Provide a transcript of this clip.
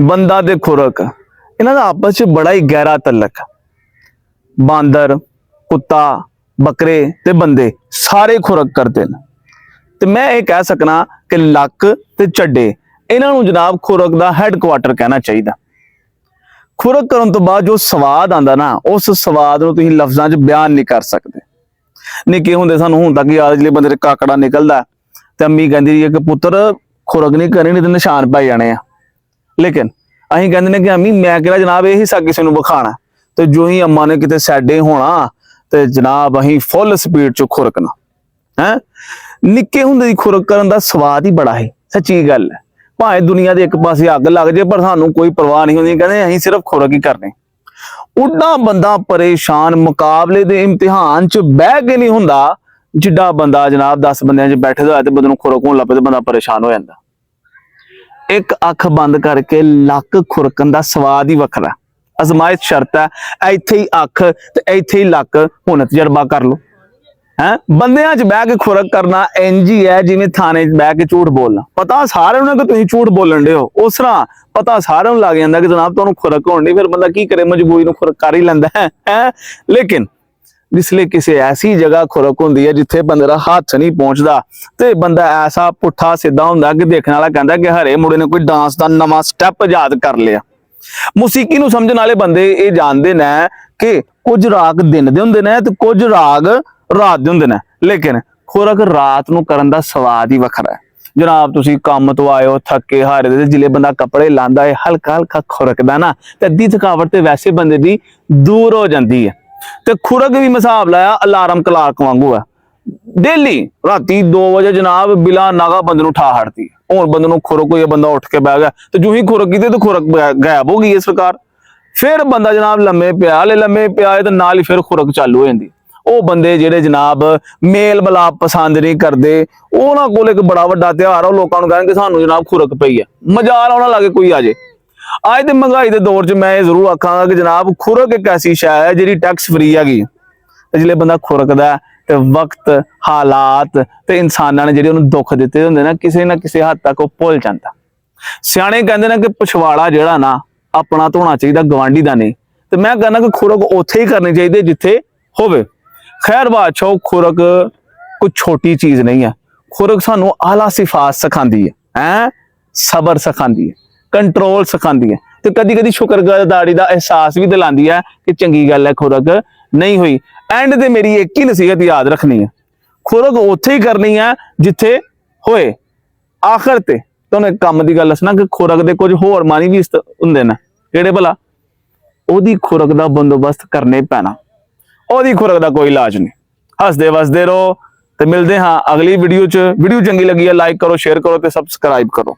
ਬੰਦਾ ਤੇ ਖੁਰਕ, ਇਹਨਾਂ ਦਾ ਆਪਸ 'ਚ ਬੜਾ ਹੀ ਗਹਿਰਾ ਤਲਕ। ਬਾਂਦਰ, ਕੁੱਤਾ, ਬੱਕਰੇ ਤੇ ਬੰਦੇ ਸਾਰੇ ਖੁਰਕ ਕਰਦੇ ਨੇ। ਤੇ मैं ये कह सकना कि लक ते झड्डे इन्हों जनाब खुरक का हैडकुआटर कहना चाहिए। खुरक करने तो बाद जो स्वाद आता ना, उस स्वाद को तुसीं लफ्ज़ां च बयान नहीं कर सकते। निक्के होंदे सानूं हुण तक याद, जिसले बंदे काकड़ा निकलदा ते अम्मी कहंदी है कि पुत्र खुरक नहीं करनी, नहीं तो निशान पै जाने आ। लेकिन असीं कहंदे ने कि अम्मी मैं किहड़ा जनाब ये हिस्सा किसी नूं विखाणा। ते जो ही अम्मा ने किते सैडे होना ते जनाब असीं फुल स्पीड च खुरकना है। निक्के हुंदे दी खुरक करन दा स्वाद ही बड़ा है, सच्ची गल है। भावें दुनिया दे एक पासे अग लग जाए पर सानूं कोई परवाह नहीं होंदी, कहंदे असीं सिर्फ खुरक ही करनी। उड्डा बंदा परेशान मुकाबले दे इम्तिहान च बह के नहीं हुंदा जिड्डा बंदा जनाब 10 बंदियां च बैठे होया ते बंदे नूं खुरक होण लग पे ते बंदा परेशान हो जांदा। एक अख बंद करके लक खुरकन दा स्वाद ही वखरा। अजमाइश शर्त है, इत्थे ही अख ते इत्थे ही लक, हुण तजर्बा कर लो है। बंदियां च बह के खुरक करना इंज ही है जिवें थाने च बह के झूठ बोलना। पता सारे कि तुसीं झूठ बोलन डे हो, उस तरह पता सारे लग जांदा कि जनाब तुहानूं खुरक होण दी। फिर बंदा की करे, मजबूरी नूं खुरक कर ही लैंदा है। लेकिन जिसले किसी ऐसी जगह खुरक होंदी है जिथे बंदे दा हथ नहीं पहुंचदा ते बंदा ऐसा पुट्ठा सीधा हुंदा कि देखने वाला कहंदा कि हरे मुंडे ने कोई डांस दा नवां स्टैप याद कर लिया। मौसीकी नूं समझण वाले बंदे ये जानदे ने कि कुछ राग दिन दे हुंदे ने ते कुछ राग रात दे हुंदे ने। लेकिन खुरक रात नूं करन दा स्वाद ही वखरा है। जनाब तुसीं काम तो आए हो थके हारे दे, जिले बंदा कपड़े लांदा है हल्का हल्का खुरकदा ना ते अद्धी थकावट ते वैसे बंदे दी दूर हो जाती है। ते खुरक भी हिसाब लाया अलार्म क्लाक वांगू है। डेली राती 2 बजे जनाब बिला नागा बंदे नूं ठा हड़ती है। हुण बंदे नूं खुरक होई, बंदा उठ के बह गया तो जो ही खुरक कीती तो खुरक गायब हो गई है सरकार। फिर बंदा जनाब लम्मे पिया ते नाल ही फिर खुरक चालू हो जाती। ਉਹ ਬੰਦੇ ਜਿਹੜੇ ਜਨਾਬ ਮੇਲ ਮਿਲਾਪ ਪਸੰਦ ਨਹੀਂ ਕਰਦੇ, ਉਹਨਾਂ ਕੋਲ ਇੱਕ ਬੜਾ ਵੱਡਾ ਤਿਉਹਾਰ ਆ, ਉਹ ਲੋਕਾਂ ਨੂੰ ਕਹਿਣਗੇ ਸਾਨੂੰ ਜਨਾਬ ਖੁਰਕ ਪਈ ਹੈ, ਮਜ਼ਾਲ ਆਉਣਾ ਲੱਗੇ ਕੋਈ ਆ ਜੇ। ਅੱਜ ਦੇ ਮਹਿੰਗਾਈ ਦੇ ਦੌਰ 'ਚ ਮੈਂ ਇਹ ਜ਼ਰੂਰ ਆਖਾਂਗਾ ਕਿ ਜਨਾਬ ਖੁਰਕ ਇੱਕ ਐਸੀ ਸ਼ੈ ਹੈ ਜਿਹੜੀ ਟੈਕਸ ਫਰੀ ਹੈਗੀ। ਜਿਲੇ ਬੰਦਾ ਖੁਰਕਦਾ ਤੇ ਵਕਤ, ਹਾਲਾਤ ਤੇ ਇਨਸਾਨਾਂ ਨੇ ਜਿਹੜੇ ਉਹਨੂੰ ਦੁੱਖ ਦਿੱਤੇ ਹੁੰਦੇ ਨਾ, ਕਿਸੇ ਨਾ ਕਿਸੇ ਹੱਦ ਤੱਕ ਉਹ ਭੁੱਲ ਜਾਂਦਾ। ਸਿਆਣੇ ਕਹਿੰਦੇ ਨੇ ਕਿ ਪਿਛਵਾੜਾ ਜਿਹੜਾ ਨਾ ਆਪਣਾ ਧੋਣਾ ਚਾਹੀਦਾ, ਗਵਾਂਢੀ ਦਾ ਨਹੀਂ। ਤੇ ਮੈਂ ਕਹਿੰਦਾ ਕਿ ਖੁਰਕ ਉੱਥੇ ਹੀ ਕਰਨੀ ਚਾਹੀਦੀ ਜਿੱਥੇ ਹੋਵੇ। खैर बादशाह, खुरक कोई छोटी चीज नहीं है। खुरक सानू आला सिफात सिखाती है, सबर सिखाती है, कंट्रोल सिखाती है ते कदी कदी शुक्रगुजारी का एहसास भी दिलाती है कि चंगी गल है खुरक नहीं हुई। एंड ते मेरी एक ही नसीहत याद रखनी है, खुरक उत्थे ही करनी है जिथे होए। आखिर ते तुहानूं एक काम दी गल दसना कि खुरक दे कुछ होर मानी भी हुंदे ने, किहड़े भला? ओहदी खुरक दा बंदोबस्त करने पैना, ओहदी खुरक दा कोई इलाज नहीं। हसदे वसदे रहो ते मिलदे हाँ अगली वीडियो च। वीडियो चंगी लगी है लाइक करो, शेयर करो ते सबसक्राइब करो।